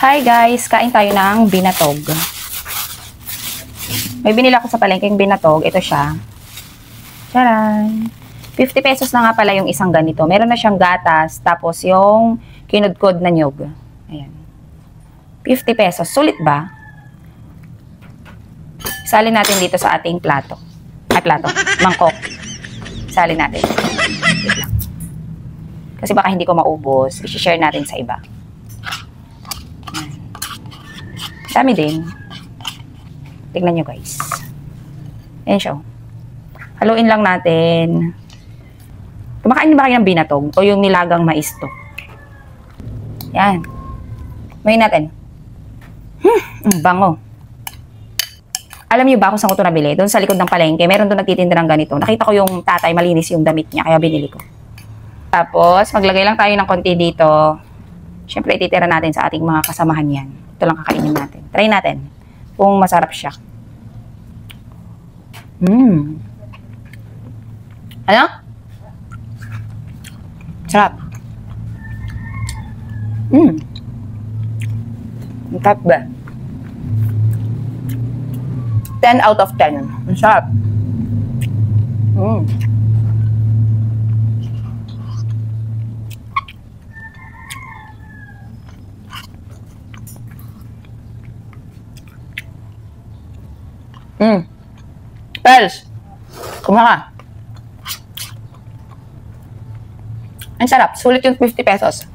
Hi guys, kain tayo ng binatog. May binili ako sa palengkeng binatog. Ito siya. Charan! 50 pesos na nga pala yung isang ganito. Meron na siyang gatas, tapos yung kinudkod na nyog. Ayan. 50 pesos. Sulit ba? Salin natin dito sa ating plato. Ay, plato. Mangkok. Salin natin. Wait lang. Kasi baka hindi ko maubos. I-share natin sa iba. Dami din. Tignan nyo guys. Ayan siya. Haluin lang natin. Kumakain ba kayo ng binatog? O yung nilagang mais to? Yan. Mayin natin. Bango. Alam niyo ba kung saan ko ito nabili? Doon sa likod ng palengke. Meron doon nagtitinda ng ganito. Nakita ko yung tatay, malinis yung damit niya. Kaya binili ko. Tapos, maglagay lang tayo ng konti dito. Siyempre, ititira natin sa ating mga kasamahan yan. Ito lang kakainin natin. Try natin. Kung masarap siya. Ano? Sarap. Ang sarap ba? 10 out of 10. Ang sarap. Pels, kumaka. Ang sarap. Sulit yung 50 pesos.